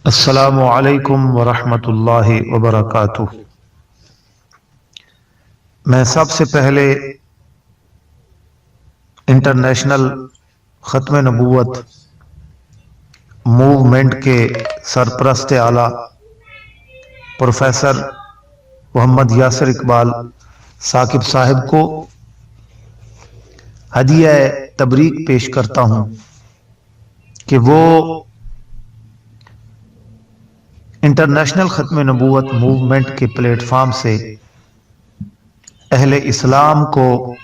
السلام علیکم ورحمۃ اللہ وبرکاتہ۔ میں سب سے پہلے انٹرنیشنل ختم نبوت موومنٹ کے سرپرست اعلیٰ پروفیسر محمد یاسر اقبال ثاقب صاحب کو ہدیہ تبریک پیش کرتا ہوں کہ وہ انٹرنیشنل ختم نبوت موومنٹ کے پلیٹ فارم سے اہل اسلام کو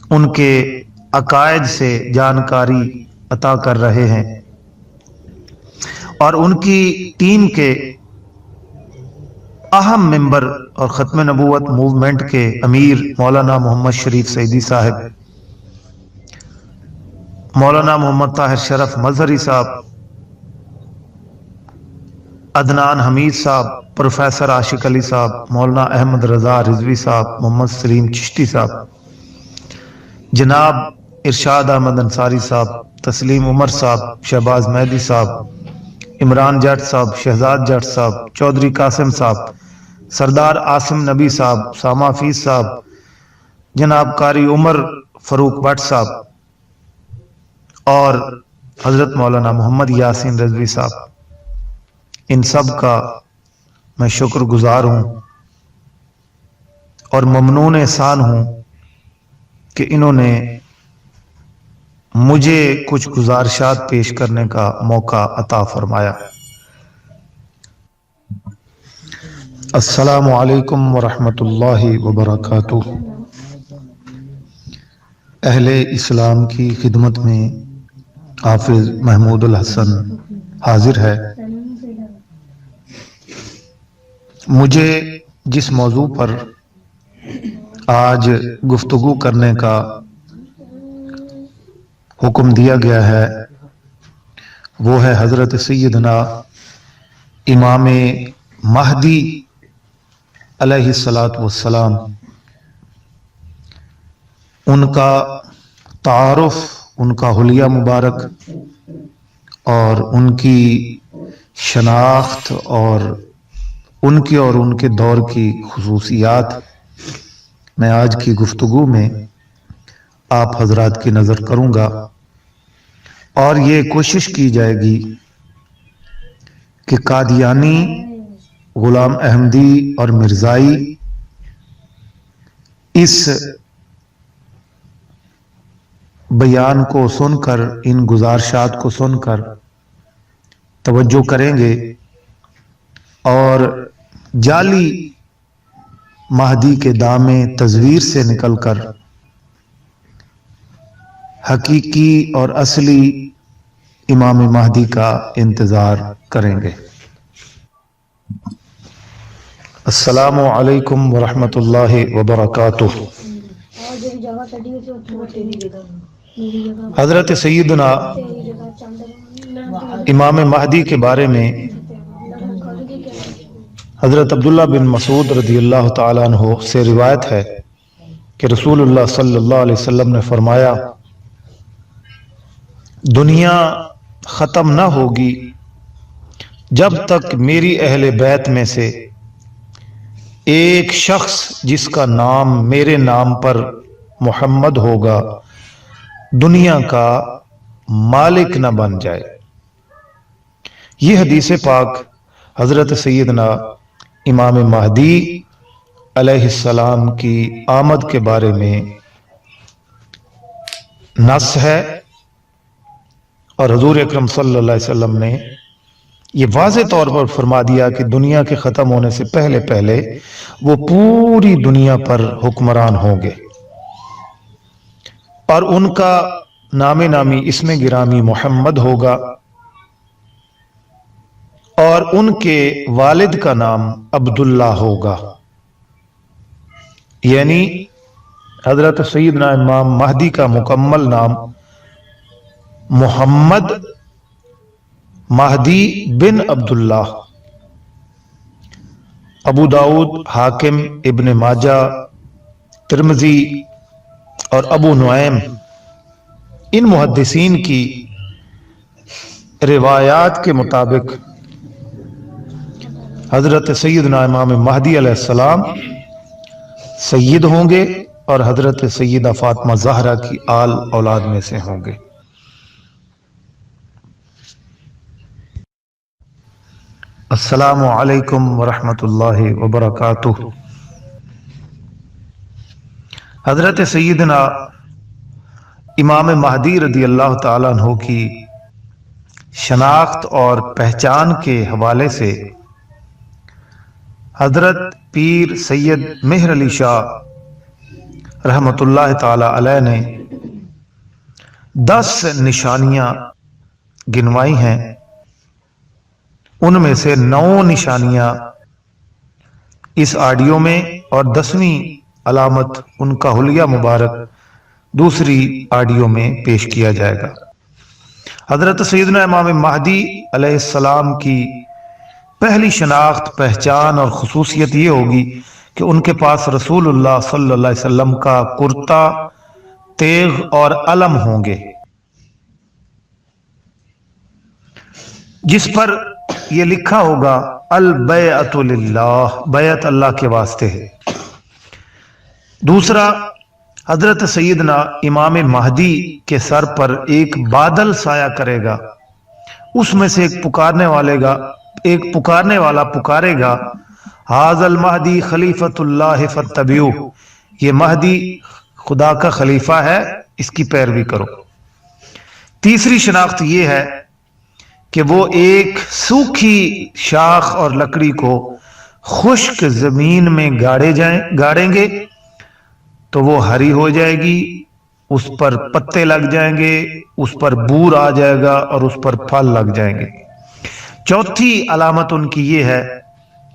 ان کے عقائد سے جانکاری عطا کر رہے ہیں، اور ان کی ٹیم کے اہم ممبر اور ختم نبوت موومنٹ کے امیر مولانا محمد شریف سعیدی صاحب، مولانا محمد طاہر شرف مظہری صاحب، عدنان حمید صاحب، پروفیسر عاشق علی صاحب، مولانا احمد رضا رضوی صاحب، محمد سلیم چشتی صاحب، جناب ارشاد احمد انصاری صاحب، تسلیم عمر صاحب، شہباز مہدی صاحب، عمران جٹ صاحب، شہزاد جٹ صاحب، چودھری قاسم صاحب، سردار عاصم نبی صاحب، ساما حفیظ صاحب، جناب قاری عمر فاروق بٹ صاحب اور حضرت مولانا محمد یاسین رضوی صاحب، ان سب کا میں شکر گزار ہوں اور ممنون احسان ہوں کہ انہوں نے مجھے کچھ گزارشات پیش کرنے کا موقع عطا فرمایا۔ السلام علیکم ورحمۃ اللہ وبرکاتہ۔ اہل اسلام کی خدمت میں حافظ محمود الحسن حاضر ہے۔ مجھے جس موضوع پر آج گفتگو کرنے کا حکم دیا گیا ہے وہ ہے حضرت سیدنا امام مہدی علیہ الصلاۃ والسلام، ان کا تعارف، ان کا حلیہ مبارک اور ان کی شناخت اور ان کے دور کی خصوصیات میں آج کی گفتگو میں آپ حضرات کی نظر کروں گا، اور یہ کوشش کی جائے گی کہ قادیانی، غلام احمدی اور مرزائی اس بیان کو سن کر، ان گزارشات کو سن کر توجہ کریں گے اور جعلی مہدی کے دامے تزویر سے نکل کر حقیقی اور اصلی امام مہدی کا انتظار کریں گے۔ السلام علیکم ورحمۃ اللہ وبرکاتہ۔ حضرت سیدنا امام مہدی کے بارے میں حضرت عبداللہ بن مسعود رضی اللہ تعالیٰ عنہ سے روایت ہے کہ رسول اللہ صلی اللہ علیہ وسلم نے فرمایا، دنیا ختم نہ ہوگی جب تک میری اہل بیت میں سے ایک شخص جس کا نام میرے نام پر محمد ہوگا دنیا کا مالک نہ بن جائے۔ یہ حدیث پاک حضرت سیدنا امام مہدی علیہ السلام کی آمد کے بارے میں نص ہے، اور حضور اکرم صلی اللہ علیہ وسلم نے یہ واضح طور پر فرما دیا کہ دنیا کے ختم ہونے سے پہلے پہلے وہ پوری دنیا پر حکمران ہوں گے، اور ان کا نام نامی اسم گرامی محمد ہوگا، اور ان کے والد کا نام عبداللہ ہوگا، یعنی حضرت سیدنا امام مہدی کا مکمل نام محمد مہدی بن عبداللہ۔ ابو داؤد، حاکم، ابن ماجہ، ترمذی اور ابو نعیم ان محدثین کی रिवायात के मुताबिक हजरत सैयदना इमाम महदी अलैहिस्सलाम सैयद होंगे और हजरत सैयदा फातिमा ज़हरा की आल औलाद में से होंगे। अस्सलामु अलैकुम वरहमतुल्लाहि वबरकातुह। हजरत सैयदना इमाम महदी रदी अल्लाह ताला अन्हु की शनाख्त और पहचान के हवाले से हजरत पीर सैयद मेहर अली शाह रहमतुल्लाह ताला अलैह ने 10 निशानियां गिनवाई हैं। उनमें से 9 निशानियां इस ऑडियो में और 10वीं अलामत उनका हुलिया मुबारक दूसरी ऑडियो में पेश किया जाएगा। हजरत सैयदना इमाम महदी अलैहिस्सलाम की पहली शनाख्त, पहचान और खुसूसियत ये होगी कि उनके पास रसूलुल्लाह सल्लल्लाहु अलैहि वसल्लम का कुर्ता, तेग और अलम होंगे, जिस पर यह लिखा होगा अल बैअतु लिल्लाह, बैअत अल्लाह के वास्ते है। दूसरा, हजरत सैयदना इमाम महदी के सर पर एक बादल साया करेगा, उसमें से एक पुकारने वाला पुकारेगा हाजल महदी खलीफतुल्लाह फत्तबिऊ, ये महदी खुदा का खलीफा है, इसकी पैरवी करो। तीसरी शनाख्त ये है कि वो एक सूखी शाख और लकड़ी को खुश्क जमीन में गाड़ेंगे तो वो हरी हो जाएगी, उस पर पत्ते लग जाएंगे, उस पर बूर आ जाएगा और उस पर फल लग जाएंगे। चौथी अलामत उनकी ये है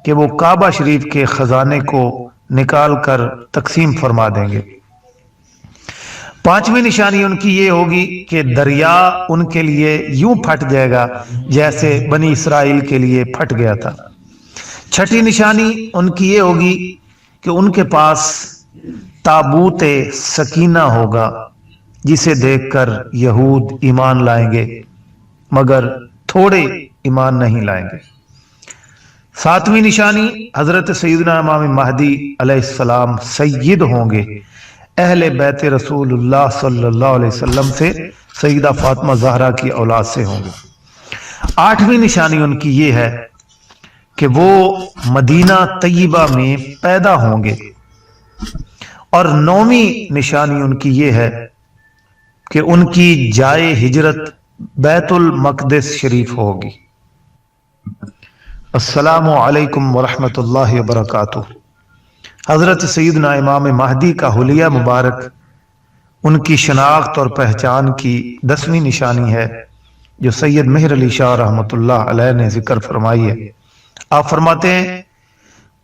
कि वो काबा शरीफ के खजाने को निकाल कर तकसीम फरमा देंगे। पांचवी निशानी उनकी ये होगी कि दरिया उनके लिए यूं फट जाएगा जैसे बनी इसराइल के लिए फट गया था। छठी निशानी उनकी ये होगी कि उनके पास ताबूते सकीना होगा, जिसे देखकर यहूद ईमान लाएंगे मगर थोड़े ईमान नहीं लाएंगे। सातवीं निशानी हजरत सैयदना इमाम महदी अलैहिस्सलाम सैयद होंगे, अहले बैत रसूलुल्लाह सल्लल्लाहु अलैहि वसल्लम से सैयदा फातिमा ज़हरा की औलाद से होंगे। आठवीं निशानी उनकी ये है कि वो मदीना तैयबा में पैदा होंगे। और 9वीं निशानी उनकी ये है कि उनकी जाए हिजरत बैतुल मक़दिस शरीफ होगी। अस्सलामु अलैकुम वरहमतुल्लाहि वबरकातुह। हजरत सैयदना इमाम महदी का हुलिया मुबारक, उनकी शनाख्त और पहचान की 10वीं निशानी है जो सैयद मेहर अली शाह रहमतुल्लाह अलैह ने जिक्र फरमाई है। आप फरमाते हैं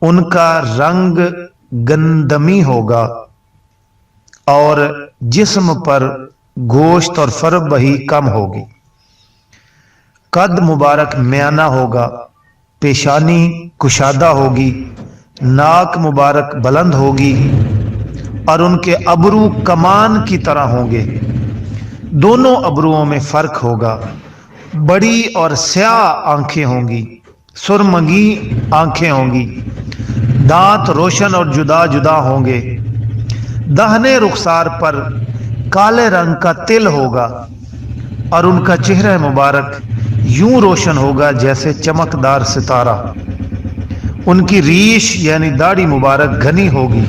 उनका रंग गंदमी होगा और जिस्म पर गोश्त और फर्ब बही कम होगी। कद मुबारक म्याना होगा, पेशानी कुशादा होगी, नाक मुबारक बुलंद होगी और उनके अबरू कमान की तरह होंगे। दोनों अबरुओं में फर्क होगा। बड़ी और स्याह आंखें होंगी, सुरमगी आंखें होंगी, दांत रोशन और जुदा जुदा होंगे। दाहिने रुखसार पर काले रंग का तिल होगा और उनका चेहरा मुबारक यूं रोशन होगा जैसे चमकदार सितारा। उनकी रीश यानी दाढ़ी मुबारक घनी होगी,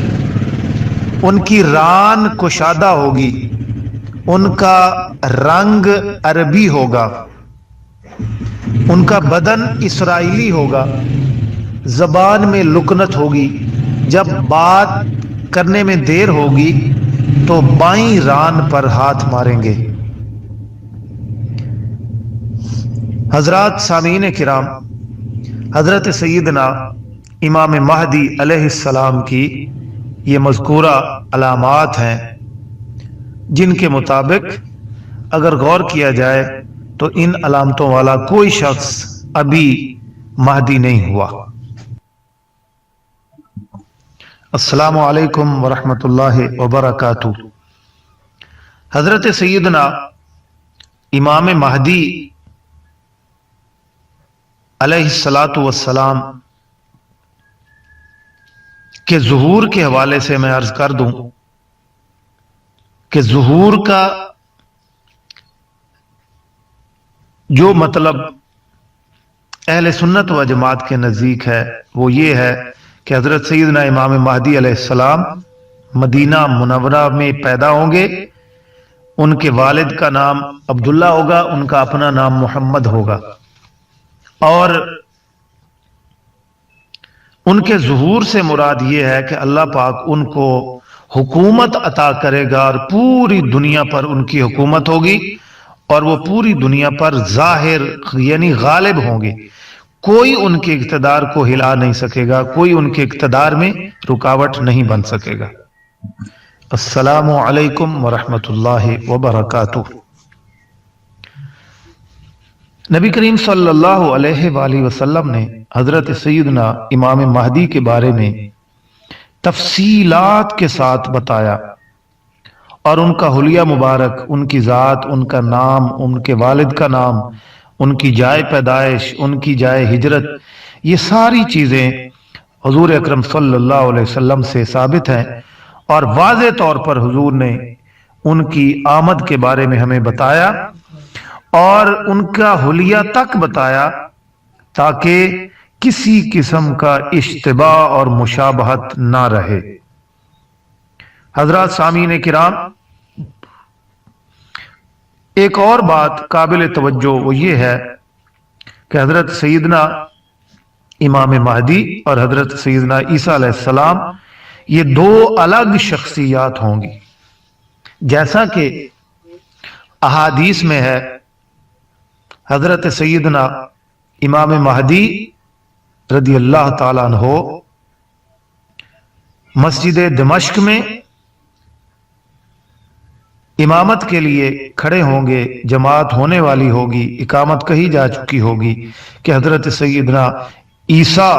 उनकी रान कुशादा होगी, उनका रंग अरबी होगा, उनका बदन इसराइली होगा, जबान में लुकनत होगी। जब बात करने में देर होगी तो बाईं रान पर हाथ मारेंगे। हजरात सामीन किराम, हजरत सैयदना इमाम महदी अलैहिस्सलाम की ये मज़कूरा अलामात हैं जिनके मुताबिक अगर गौर किया जाए तो इन अलामतों वाला कोई शख्स अभी महदी नहीं हुआ। अस्सलामु अलैकुम वरहमतुल्लाहि वबरकातुह। हजरत सैयदना इमाम महदी अलैहिस्सलातु वस्सलाम के ज़ुहूर के हवाले से मैं अर्ज कर दूं कि ज़ुहूर का जो मतलब अहले सुन्नत व जमात के नज़दीक है वो ये है कि हज़रत सैयदना इमाम महदी अलैहिस्सलाम मदीना मुनव्वरा में पैदा होंगे। उनके वालिद का नाम अब्दुल्ला होगा, उनका अपना नाम मोहम्मद होगा, और उनके ज़ुहूर से मुराद ये है कि अल्लाह पाक उनको हुकूमत अता करेगा और पूरी दुनिया पर उनकी हुकूमत होगी और वो पूरी दुनिया पर जाहिर यानी गालिब होंगे। कोई उनके इक़्तिदार को हिला नहीं सकेगा, कोई उनके इक़्तिदार में रुकावट नहीं बन सकेगा। अस्सलामु अलैकुम वरहमतुल्लाहि वबरकातुहू। नबी करीम सल्लल्लाहु अलैहि वसल्लम ने हजरत सैयदना इमाम महदी के बारे में तफसीलात के साथ बताया और उनका हुलिया मुबारक, उनकी ज़ात, उनका नाम, उनके वालिद का नाम, उनकी जाए पैदाइश, उनकी जाए हिजरत, ये सारी चीज़ें हुजूर अकरम सल्लल्लाहु अलैहि वसल्लम से साबित हैं और वाज़े तौर पर हुजूर ने उनकी आमद के बारे में हमें बताया और उनका हुलिया तक बताया ताकि किसी किस्म का इश्तिबा और मुशाबहत ना रहे। हजरत सामीन किराम, एक और बात काबिल तवज्जो वो ये है कि हजरत सैयदना इमाम महदी और हजरत सैयदना ईसा अलैहिस्सलाम ये दो अलग शख्सियात होंगी। जैसा कि अहादीस में है, हजरत सैयदना इमाम महदी रदी अल्लाह ताला अन्हो मस्जिद दमश्क में इमामत के लिए खड़े होंगे, जमात होने वाली होगी, इकामत कही जा चुकी होगी कि हजरत सैयदना ईसा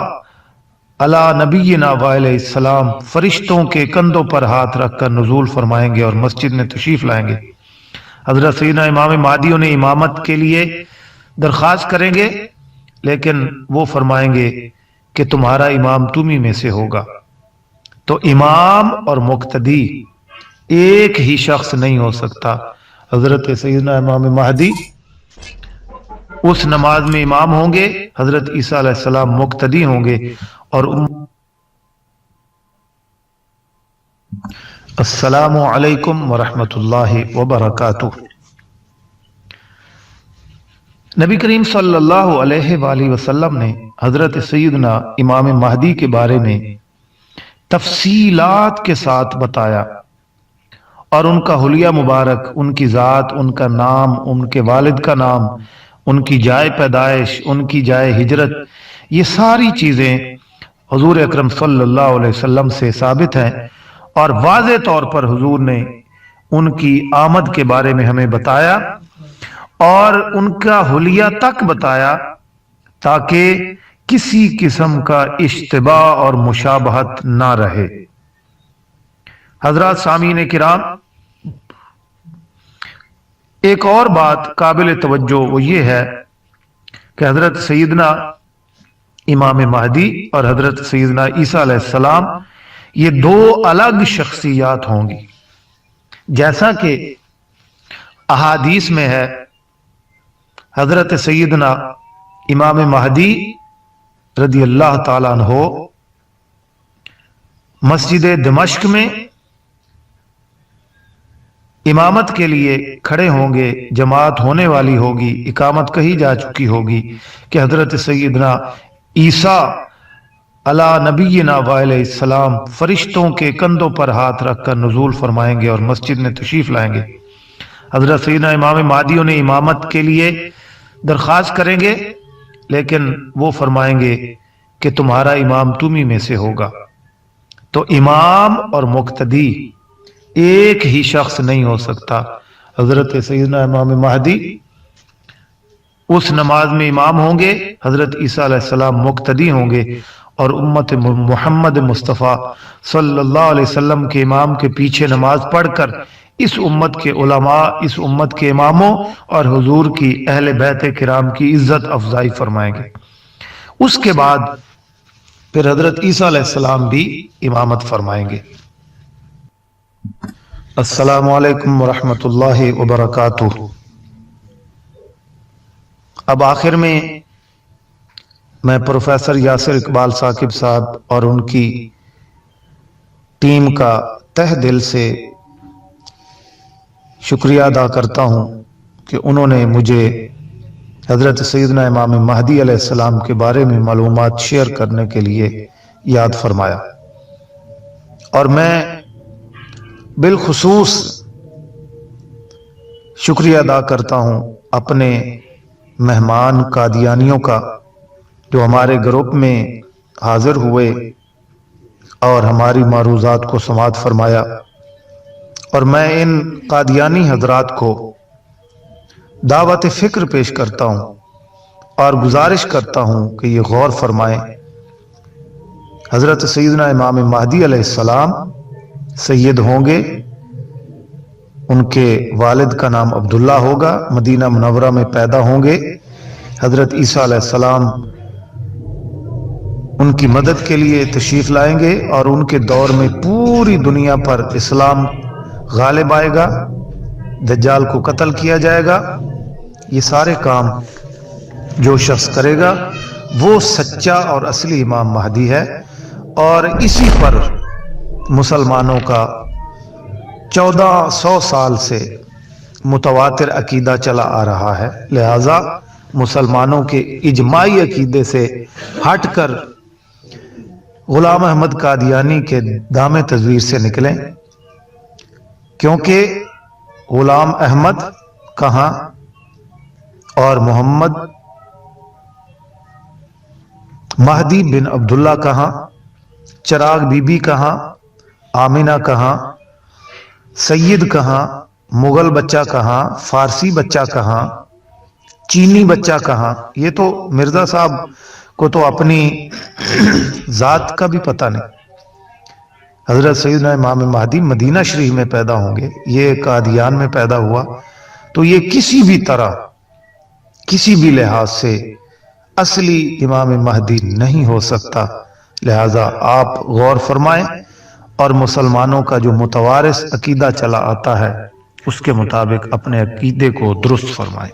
अला नबीना वअलैहिस्सलाम फरिश्तों के कंधों पर हाथ रखकर नुज़ूल फरमाएंगे और मस्जिद में तशरीफ लाएंगे। हजरत सैयदना इमाम महदी उन्हें इमामत के लिए दरख्वास्त करेंगे, लेकिन वो फरमाएंगे कि तुम्हारा इमाम तुम्ही में से होगा। तो इमाम और मुक्तदी एक ही शख्स नहीं हो सकता। हजरत सैयदना इमाम महदी उस नमाज में इमाम होंगे, हजरत ईसा अलैहिस्सलाम मुक्तदी होंगे और अस्सलामु अलैकुम वरहमतुल्लाहि वबरकातुहू। नबी करीम सल्लल्लाहु अलैहि वसल्लम ने हजरत सैयदना इमाम महदी के बारे में तफसीलात के साथ बताया और उनका हुलिया मुबारक, उनकी ज़ात, उनका नाम, उनके वालिद का नाम, उनकी जाए पैदाइश, उनकी जाए हिजरत, ये सारी चीज़ें हुजूर अकरम सल्लल्लाहु अलैहि वसल्लम से साबित हैं और वाज़े तौर पर हुजूर ने उनकी आमद के बारे में हमें बताया और उनका हुलिया तक बताया ताकि किसी किस्म का इश्तिबा और मुशाबहत ना रहे। हजरत सामीन किराम, एक और बात काबिल तवज्जो वो ये है कि हजरत सैयदना इमाम महदी और हजरत सैयदना ईसा अलैहिस्सलाम ये दो अलग शख्सियात होंगी। जैसा कि अहादीस में है, हजरत सैयदना इमाम महदी रदी अल्लाह ताला अन्हो मस्जिद दमश्क में इमामत के लिए खड़े होंगे, जमात होने वाली होगी, इकामत कही जा चुकी होगी कि हजरत सैयदना ईसा अला नबीना वअलैहिस्सलाम फरिश्तों के कंधों पर हाथ रखकर नुज़ूल फरमाएंगे और मस्जिद में तशरीफ लाएंगे। हजरत सैयदना इमाम महदी उन्हें इमामत के लिए दरख्वास्त करेंगे, लेकिन वो फरमाएंगे कि तुम्हारा इमाम तुम्ही में से होगा। तो इमाम और मुक्तदी एक ही शख्स नहीं हो सकता। हजरत सैयदना इमाम महदी उस नमाज में इमाम होंगे, हजरत ईसा अलैहिस्सलाम मुक्तदी होंगे और उम्मत मोहम्मद मुस्तफ़ा सल्लल्लाहु अलैहि वसल्लम के इमाम के पीछे नमाज पढ़कर इस उम्मत के उलमा, इस उम्मत के इमामों और हुजूर की अहले बैत किराम की इज्जत अफजाई फरमाएंगे। उसके बाद फिर हजरत ईसा अलैहिस्सलाम भी इमामत फरमाएंगे। अस्सलामु अलैकुम वरहमतुल्लाहि वबरकातुहू। अब आखिर में मैं प्रोफेसर यासिर इकबाल साकिब साहब और उनकी टीम का तह दिल से शुक्रिया अदा करता हूं कि उन्होंने मुझे हजरत सैयदना इमाम महदी अलैहिस्सलाम के बारे में मालूमात शेयर करने के लिए याद फरमाया। और मैं बिलखुसूस शुक्रिया अदा करता हूं अपने मेहमान कादियानियों का, जो हमारे ग्रुप में हाजिर हुए और हमारी मारूजात को समाअत फरमाया। और मैं इन कादियानी हजरात को दावत फिक्र पेश करता हूं और गुजारिश करता हूं कि ये गौर फरमाएं, हजरत सैयदना इमाम महदी अलैहिस्सलाम सैयद होंगे, उनके वालिद का नाम अब्दुल्ला होगा, मदीना मुनव्वरा में पैदा होंगे। हजरत ईसा अलैहिस्सलाम उनकी मदद के लिए तशरीफ लाएंगे और उनके दौर में पूरी दुनिया पर इस्लाम गालिब आएगा, दज्जाल को कत्ल किया जाएगा। ये सारे काम जो शख्स करेगा वो सच्चा और असली इमाम महदी है। और इसी पर मुसलमानों का 1400 साल से मुतवातिर अकीदा चला आ रहा है। लिहाजा मुसलमानों के इजमाई अकीदे से हटकर गुलाम अहमद कादियानी के दामे तजवीर से निकलें, क्योंकि गुलाम अहमद कहाँ और मोहम्मद महदी बिन अब्दुल्ला कहाँ, चिराग बीबी कहाँ, आमिना कहाँ, सैयद कहाँ, मुगल बच्चा कहाँ, फारसी बच्चा कहाँ, चीनी बच्चा कहाँ। ये तो मिर्जा साहब को तो अपनी जात का भी पता नहीं। हजरत सैयदना इमाम महदी मदीना शरीफ में पैदा होंगे, ये कादियान में पैदा हुआ, तो ये किसी भी तरह किसी भी लिहाज से असली इमाम महदी नहीं हो सकता। लिहाजा आप गौर फरमाएं और मुसलमानों का जो मुतवारिस अकीदा चला आता है उसके मुताबिक अपने अकीदे को दुरुस्त फरमाएं।